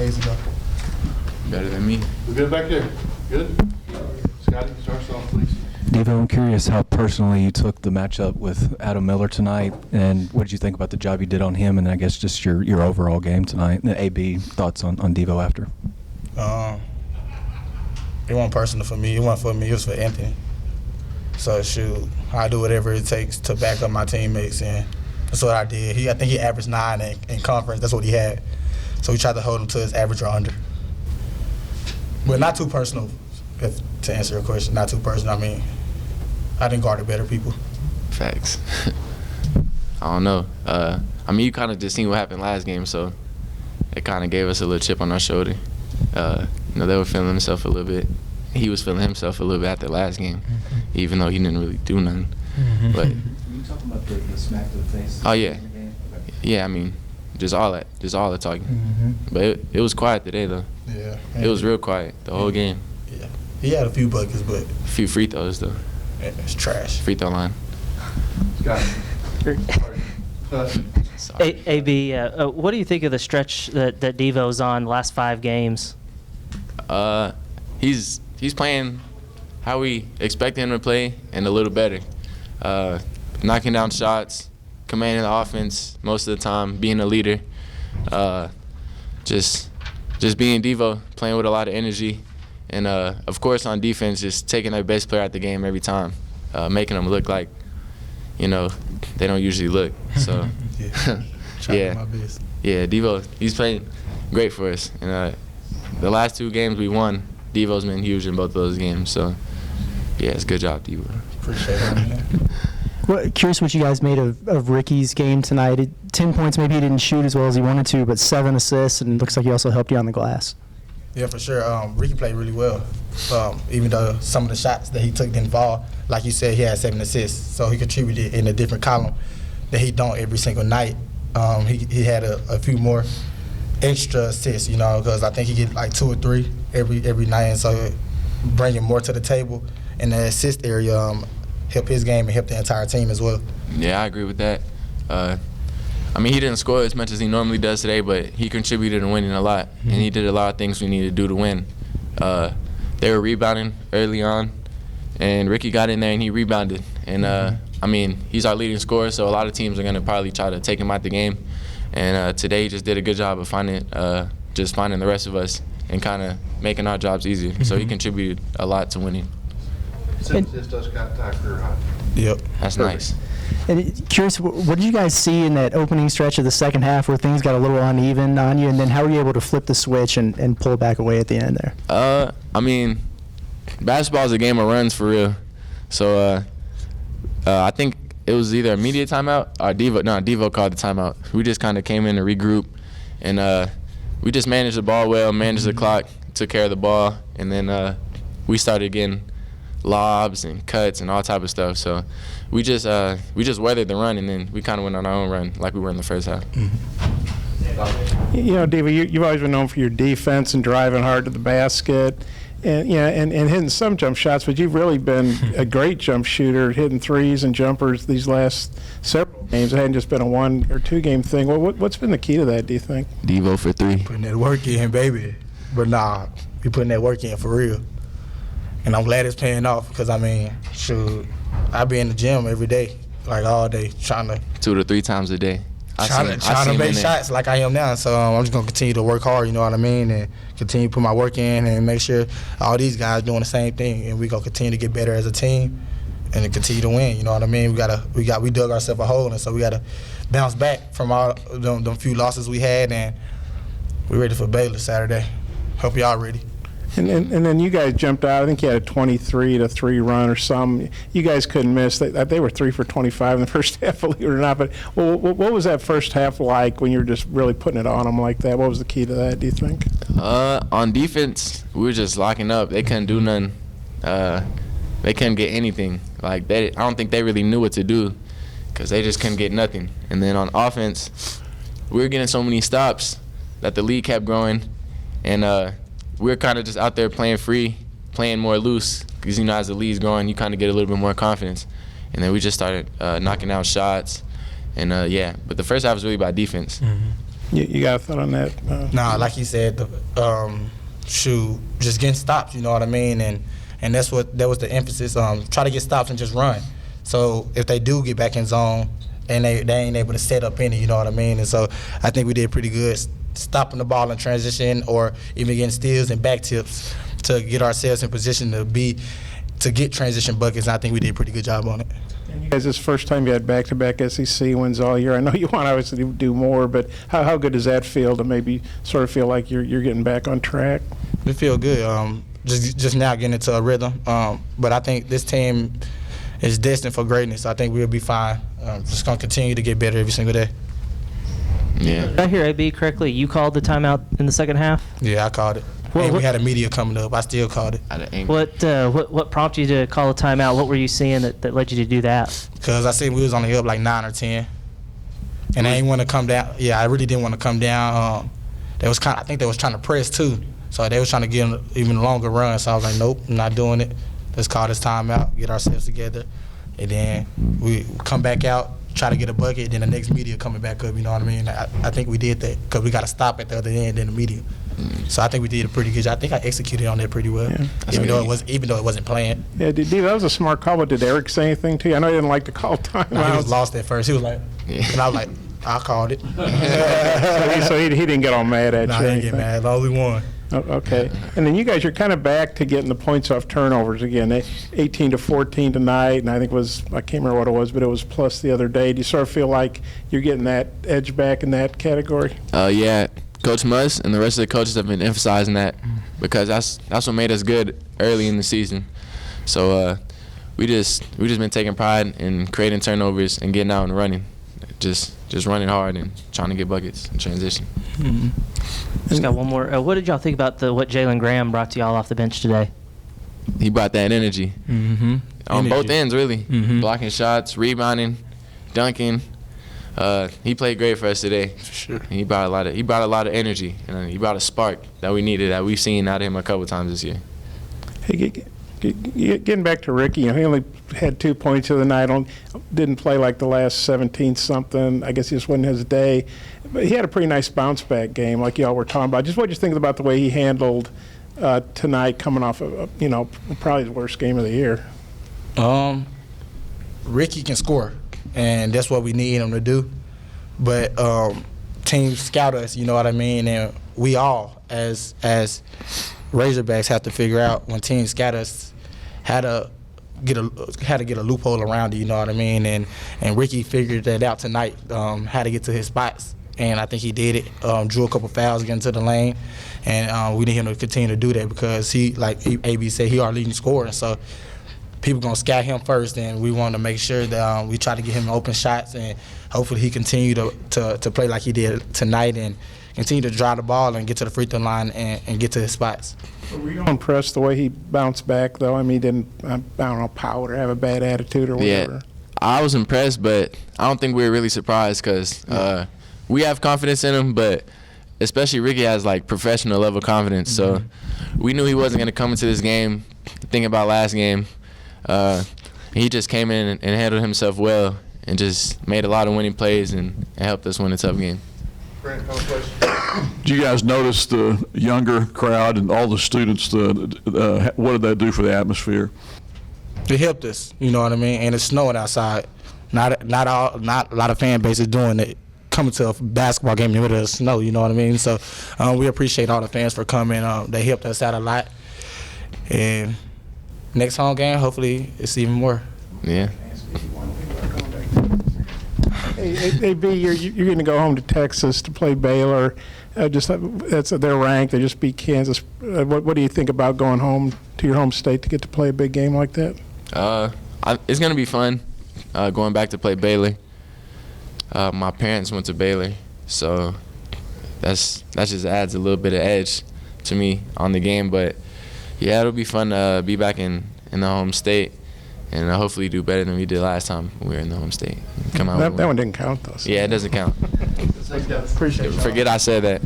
days ago. Better than me. We good back there? Good? Scotty, start us off, please. Devo, I'm curious how personally you took the matchup with Adam Miller tonight, and what did you think about the job you did on him, and I guess just your overall game tonight? And AB, thoughts on Devo after? It wasn't personal for me. It wasn't for me. It was for Anthony. So, shoot, I do whatever it takes to back up my teammates, and that's what I did. I think he averaged 9 in conference. That's what he had. So we tried to hold him to his average or under. But not too personal, to answer your question. Not too personal. I mean, I didn't guard the better people. Facts. I don't know. I mean, you kind of just seen what happened last game, so it kind of gave us a little chip on our shoulder. You know, they were feeling themselves a little bit. He was feeling himself a little bit after last game, even though he didn't really do nothing. But you talking about the smack to the face? Oh yeah, yeah. I mean, just all the talking. But it was quiet today though. Yeah. It was real quiet the whole game. Yeah. He had a few buckets, but A few free throws though. it's trash. Free throw line. Scotty. AB, what do you think of the stretch that Devo's on the last 5 games? He's playing how we expect him to play and a little better. Knocking down shots, commanding the offense most of the time, being a leader. Just being Devo, playing with a lot of energy. And, of course, on defense, just taking their best player out the game every time, making them look like, you know, they don't usually look. So, yeah, Devo, he's playing great for us. And the last 2 games we won, Devo's been huge in both of those games. So, yeah, it's a good job, Devo. Appreciate it. Well, curious what you guys made of Ricky's game tonight. 10 points, maybe he didn't shoot as well as he wanted to, but 7 assists, and it looks like he also helped you on the glass. Yeah, for sure. Ricky played really well. Even though some of the shots that he took didn't fall, like you said, he had 7 assists. So he contributed in a different column that he don't every single night. He had a few more extra assists, you know, because I think he get like 2 or 3 every night, and so bringing more to the table in the assist area help his game and help the entire team as well. Yeah, I agree with that. I mean, he didn't score as much as he normally does today, but he contributed in winning a lot, and he did a lot of things we needed to do to win. They were rebounding early on, and Ricky got in there and he rebounded. And, I mean, he's our leading scorer, so a lot of teams are going to probably try to take him out the game. And today he just did a good job of finding the rest of us and kind of making our jobs easier. So he contributed a lot to winning. 7 assists does got tie career high. Yep. That's nice. And curious, what did you guys see in that opening stretch of the second half where things got a little uneven on you, and then how were you able to flip the switch and pull back away at the end there? I mean, basketball is a game of runs for real. So I think it was either a media timeout or Devo called the timeout. We just kind of came in to regroup, and we just managed the ball well, managed the clock, took care of the ball, and then we started getting lobs and cuts and all type of stuff. So we just weathered the run, and then we kind of went on our own run like we were in the first half. You know, Devo, you've always been known for your defense and driving hard to the basket, and and hitting some jump shots. But you've really been a great jump shooter, hitting threes and jumpers these last several games. It hadn't just been a 1 or 2 game thing. Well, what's been the key to that, do you think? Devo for 3. Putting that work in, baby. But nah, we putting that work in for real. And I'm glad it's paying off because, I mean, shoot, I be in the gym every day, like all day, trying to 2 to 3 times a day. trying to make shots like I am now. So I'm just going to continue to work hard, you know what I mean, and continue to put my work in and make sure all these guys doing the same thing. And we're going to continue to get better as a team and to continue to win, you know what I mean? We dug ourselves a hole, and so we got to bounce back from all them few losses we had, and we're ready for Baylor Saturday. Hope y'all ready. And then you guys jumped out. I think you had a 23-3 run or something. You guys couldn't miss. They were 3 for 25 in the first half, believe it or not. But what was that first half like when you were just really putting it on them like that? What was the key to that, do you think? On defense, we were just locking up. They couldn't do nothing. They couldn't get anything. Like I don't think they really knew what to do because they just couldn't get nothing. And then on offense, we were getting so many stops that the lead kept growing, and we were kind of just out there playing free, playing more loose, because, you know, as the lead's growing, you kind of get a little bit more confidence. And then we just started knocking out shots. And, yeah, but the first half was really about defense. You got a thought on that? Nah, like you said, just getting stops. You know what I mean, and that was the emphasis. Try to get stops and just run. So if they do get back in zone and they ain't able to set up any, you know what I mean. And so I think we did pretty good stopping the ball in transition or even getting steals and back tips to get ourselves in position to get transition buckets. And I think we did a pretty good job on it. And you guys, this first time you had back-to-back SEC wins all year. I know you want obviously to do more, but how good does that feel to maybe sort of feel like you're getting back on track? It feel good. Just now getting into a rhythm. But I think this team is destined for greatness. I think we'll be fine. Just gonna continue to get better every single day. Yeah. Did I hear AB correctly? You called the timeout in the second half? Yeah, I called it. And we had a media coming up. I still called it. What prompted you to call a timeout? What were you seeing that led you to do that? Because I seen we was only up like 9 or 10. And I didn't want to come down. Yeah, I really didn't want to come down. I think they was trying to press too. So they was trying to get an even longer run. So I was like, nope, I'm not doing it. Let's call this timeout, get ourselves together. And then we come back out, try to get a bucket, then the next media coming back up, you know what I mean? I think we did that because we got to stop at the other end in the media. So I think we did a pretty good job. I think I executed on that pretty well, even though it wasn't planned. Yeah, that was a smart call, but did Eric say anything to you? I know he didn't like to call timeouts. No, he was lost at first. He was like, and I was like, I called it. so he didn't get all mad at you. No, he didn't get mad. I only won. Oh, okay. And then you guys are kind of back to getting the points off turnovers again. 18-14 tonight, and I think I can't remember what it was, but it was plus the other day. Do you sort of feel like you're getting that edge back in that category? Yeah. Coach Muss and the rest of the coaches have been emphasizing that because that's what made us good early in the season. So we just been taking pride in creating turnovers and getting out and running, just running hard and trying to get buckets in transition. Just got one more. What did y'all think about what Jalen Graham brought to y'all off the bench today? He brought that energy on both ends, really. Blocking shots, rebounding, dunking. He played great for us today. Sure. He brought a lot of energy, and he brought a spark that we needed, that we've seen out of him a couple times this year. Hey, getting back to Ricky, he only had 2 points the other night. Didn't play like the last 17-something. I guess he just wasn't his day. But he had a pretty nice bounce-back game, like y'all were talking about. Just what did you think about the way he handled tonight, coming off of probably the worst game of the year? Ricky can score, and that's what we need him to do. But teams scout us, you know what I mean, and we all as Razorbacks have to figure out when teams scout us how to get a loophole around it, you know what I mean, and Ricky figured that out tonight, how to get to his spots, and I think he did it. Drew a couple fouls, get into the lane, and we need him to continue to do that because he, like AB said, he our leading scorer, so people gonna scout him first, and we want to make sure that we try to get him open shots, and hopefully he continue to play like he did tonight and continue to drive the ball and get to the free throw line and get to his spots. Were you impressed the way he bounced back, though? I mean, he didn't, I don't know, pout or have a bad attitude or whatever. Yeah, I was impressed, but I don't think we were really surprised because we have confidence in him, but especially Ricky has like professional level confidence. So we knew he wasn't going to come into this game thinking about last game. He just came in and handled himself well and just made a lot of winning plays and helped us win a tough game. Do you guys notice the younger crowd and all the students? What did that do for the atmosphere? It helped us, you know what I mean. And it's snowing outside. Not a lot of fan bases doing it. Coming to a basketball game in the middle of the snow, you know what I mean. So we appreciate all the fans for coming. They helped us out a lot. And next home game, hopefully, it's even more. Yeah. Hey, B, you're going to go home to Texas to play Baylor. That's their rank. They just beat Kansas. What do you think about going home to your home state to get to play a big game like that? It's going to be fun going back to play Baylor. My parents went to Baylor, so that just adds a little bit of edge to me on the game. But yeah, it'll be fun to be back in the home state. And hopefully do better than we did last time we were in the home state. That one didn't count, though. Yeah, it doesn't count. Appreciate it. Forget I said that.